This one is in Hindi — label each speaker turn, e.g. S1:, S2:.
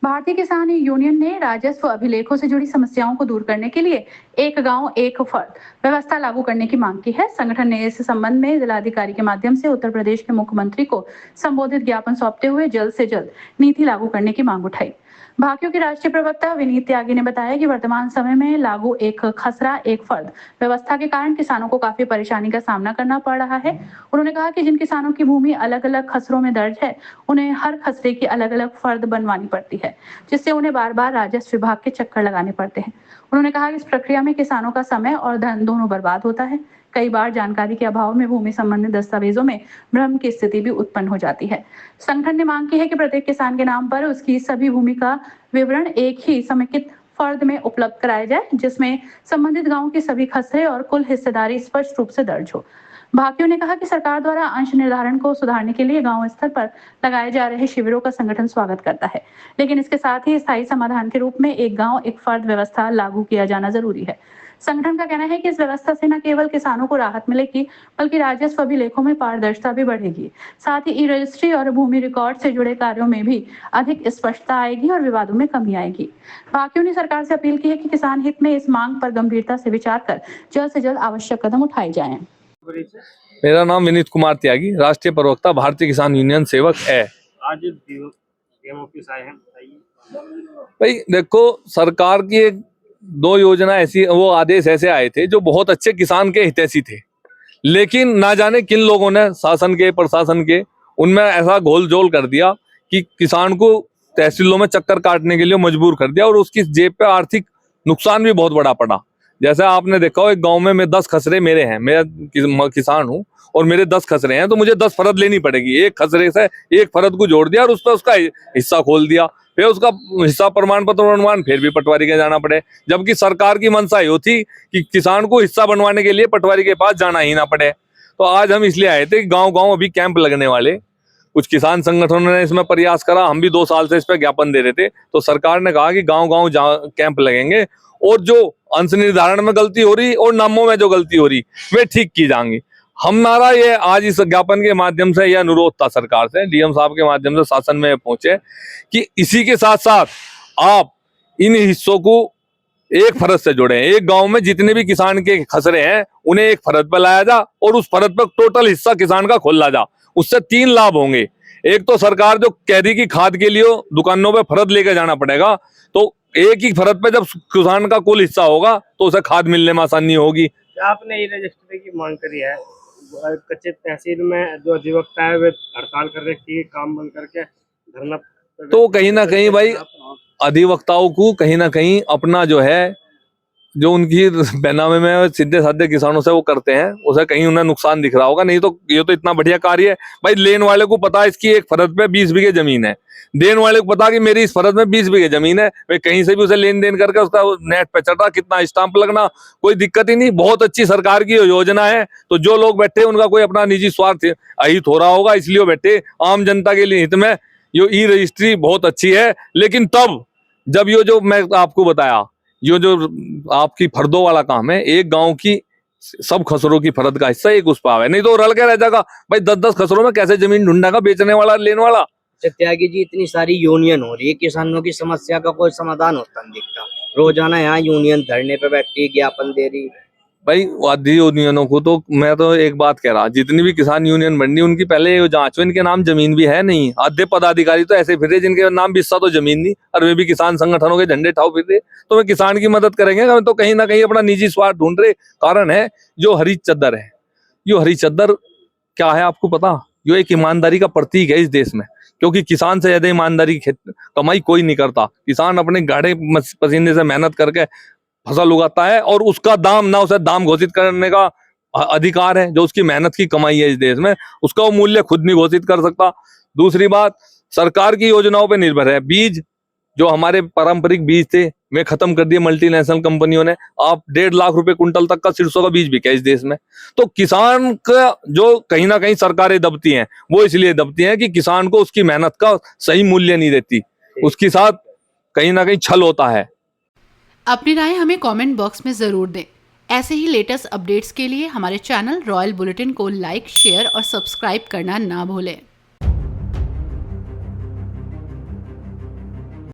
S1: भारतीय किसान यूनियन ने राजस्व अभिलेखों से जुड़ी समस्याओं को दूर करने के लिए एक गांव एक फर्द व्यवस्था लागू करने की मांग की है। संगठन ने इस संबंध में जिलाधिकारी के माध्यम से उत्तर प्रदेश के मुख्यमंत्री को संबोधित ज्ञापन सौंपते हुए जल्द से जल्द नीति लागू करने की मांग उठाई। भाकियों के राष्ट्रीय प्रवक्ता विनीत त्यागी ने बताया कि वर्तमान समय में लागू एक खसरा एक फर्द व्यवस्था के कारण किसानों को काफी परेशानी का सामना करना पड़ रहा है। उन्होंने कहा कि जिन किसानों की भूमि अलग अलग खसरों में दर्ज है, उन्हें हर खसरे की अलग अलग फर्द बनवानी पड़ती है, जिससे उन्हें बार बार राजस्व विभाग के चक्कर लगाने पड़ते हैं। उन्होंने कहा कि इस प्रक्रिया में किसानों का समय और धन दोनों बर्बाद होता है। कई बार जानकारी के अभाव में भूमि संबंधी दस्तावेजों में भ्रम की स्थिति भी उत्पन्न हो जाती है। संगठन ने मांग की है कि प्रत्येक किसान के नाम पर उसकी सभी भूमि का विवरण एक ही समेकित फर्द में उपलब्ध कराया जाए, जिसमें संबंधित गांव के सभी खसरे और कुल हिस्सेदारी स्पष्ट रूप से दर्ज हो। भाकियों ने कहा कि सरकार द्वारा अंश निर्धारण को सुधारने के लिए गांव स्तर पर लगाए जा रहे शिविरों का संगठन स्वागत करता है, लेकिन इसके साथ ही स्थायी समाधान के रूप में एक गांव एक फर्द व्यवस्था लागू किया जाना जरूरी है। संगठन का कहना है कि इस व्यवस्था से न केवल किसानों को राहत मिलेगी, बल्कि राजस्व अभिलेखों में पारदर्शिता भी बढ़ेगी। साथ ही ई रजिस्ट्री और भूमि रिकॉर्ड से जुड़े कार्यों में भी अधिक स्पष्टता आएगी और विवादों में कमी आएगी। भाकियों ने सरकार से अपील की है कि किसान हित में इस मांग पर गंभीरता से विचार कर जल्द से जल्द आवश्यक कदम उठाए जाएं।
S2: मेरा नाम विनीत कुमार त्यागी, राष्ट्रीय प्रवक्ता भारतीय किसान यूनियन सेवक है।
S3: आज डीएम ऑफिस आए हैं, बताइए।
S2: भाई देखो, सरकार की एक दो योजना ऐसी, वो आदेश ऐसे आए थे जो बहुत अच्छे किसान के हितैषी थे, लेकिन ना जाने किन लोगों ने शासन के प्रशासन के उनमें ऐसा घोल-झोल कर दिया कि किसान को तहसीलों में चक्कर काटने के लिए मजबूर कर दिया और उसकी जेब पे आर्थिक नुकसान भी बहुत बड़ा पड़ा। जैसे आपने देखा हो, एक गांव में 10 खसरे मेरे हैं, मैं किसान हूं और मेरे 10 खसरे हैं, तो मुझे 10 फरद लेनी पड़ेगी। एक खसरे से एक फरद को जोड़ दिया और उस पर उसका हिस्सा खोल दिया, फिर उसका हिस्सा प्रमाण पत्र बनवान फिर भी पटवारी के जाना पड़े, जबकि सरकार की मंशा ये थी कि किसान को हिस्सा बनवाने के लिए पटवारी के पास जाना ही ना पड़े। तो आज हम इसलिए आए थे कि गाँव अभी कैंप लगने वाले, कुछ किसान संगठनों ने इसमें प्रयास करा, हम भी 2 साल से इस पर ज्ञापन दे रहे थे, तो सरकार ने कहा कि गाँव कैंप लगेंगे और जो अंश निर्धारण में गलती हो रही और नामों में जो गलती हो रही वे ठीक की जाएंगी। हमारा ये आज इस ज्ञापन के माध्यम से यह अनुरोध था सरकार से, डीएम साहब के माध्यम से शासन में पहुंचे कि इसी के साथ साथ आप इन हिस्सों को एक फरद से जोड़े। एक गांव में जितने भी किसान के खसरे हैं उन्हें एक फरद पर लाया जा और उस फरद पर टोटल हिस्सा किसान का खोला जा। उससे 3 लाभ होंगे। एक तो सरकार जो कह रही कि खाद के लिए दुकानों पे फरद लेके जाना पड़ेगा, तो एक ही फरद पे जब किसान का कुल हिस्सा होगा तो उसे खाद मिलने में आसानी होगी।
S3: आपने ये रजिस्ट्री की मांग करी है, कच्चे तहसील में जो अधिवक्ता है वे हड़ताल कर रहे, काम बंद करके धरना,
S2: तो कहीं ना कहीं भाई अधिवक्ताओं को कहीं ना कहीं अपना जो है, जो उनकी बेनामे में सीधे साधे किसानों से वो करते हैं, उसे कहीं उन्हें नुकसान दिख रहा होगा। नहीं तो ये तो इतना बढ़िया कार्य है भाई। लेन वाले को पता है इसकी एक फरद पे 20 बीघे जमीन है, देन वाले को पता कि मेरी इस फरद में 20 बीघे जमीन है, वे कहीं से भी उसे लेन देन करके उसका नेट पे चढ़ा, कितना स्टाम्प लगना, कोई दिक्कत ही नहीं। बहुत अच्छी सरकार की योजना है। तो जो लोग बैठे उनका कोई अपना निजी स्वार्थ अहित हो रहा होगा, इसलिए वो बैठे। आम जनता के लिए हित में ये ई रजिस्ट्री बहुत अच्छी है, लेकिन तब जब ये जो मैं आपको बताया, ये जो आपकी फर्दों वाला काम है, एक गांव की सब खसरों की फरद का हिस्सा एक उस पर आवे, नहीं तो रल के रह जाएगा भाई। 10-10 खसरों में कैसे जमीन ढूंढेगा बेचने वाला लेने वाला।
S4: त्यागी जी, इतनी सारी यूनियन हो रही है, किसानों की समस्या का कोई समाधान होता नहीं दिखता। रोजाना यहाँ यूनियन धरने पे बैठती है, ज्ञापन दे रही।
S2: भाई वादी यूनियनों को तो मैं तो एक बात कह रहा, जितनी भी किसान यूनियन बननी उनकी पहले जांचो, इनके नाम जमीन भी है नहीं। आधे पदाधिकारी तो ऐसे फिर रहे जिनके नाम भी हिस्सा तो जमीन नहीं, और वे भी किसान संगठनों के झंडे ठाव फिर रहे। तो वे किसान की मदद करेंगे तो कहीं ना कहीं अपना निजी स्वार्थ ढूंढ रहे। कारण है जो हरी चद्दर है, यो हरी चद्दर क्या है आपको पता? यो एक ईमानदारी का प्रतीक है इस देश में, क्योंकि किसान से ज्यादा ईमानदारी कमाई कोई नहीं करता। किसान अपने गाढ़े पसीने से मेहनत करके फसल उगाता है और उसका दाम, ना उसे दाम घोषित करने का अधिकार है। जो उसकी मेहनत की कमाई है इस देश में, उसका वो मूल्य खुद नहीं घोषित कर सकता। दूसरी बात, सरकार की योजनाओं पे निर्भर है। बीज, जो हमारे पारंपरिक बीज थे वे खत्म कर दिए मल्टीनेशनल कंपनियों ने। आप 1.5 लाख रुपए कुंटल तक का सरसों का बीज बिका इस देश में। तो किसान का जो कहीं ना कहीं सरकारें दबती हैं, वो इसलिए दबती हैं कि किसान को उसकी मेहनत का सही मूल्य नहीं देती, उसके साथ कहीं ना कहीं छल होता है।
S1: अपनी राय हमें कमेंट बॉक्स में जरूर दें। ऐसे ही लेटेस्ट अपडेट्स के लिए हमारे चैनल रॉयल बुलेटिन को लाइक, शेयर और सब्सक्राइब करना ना भूलें।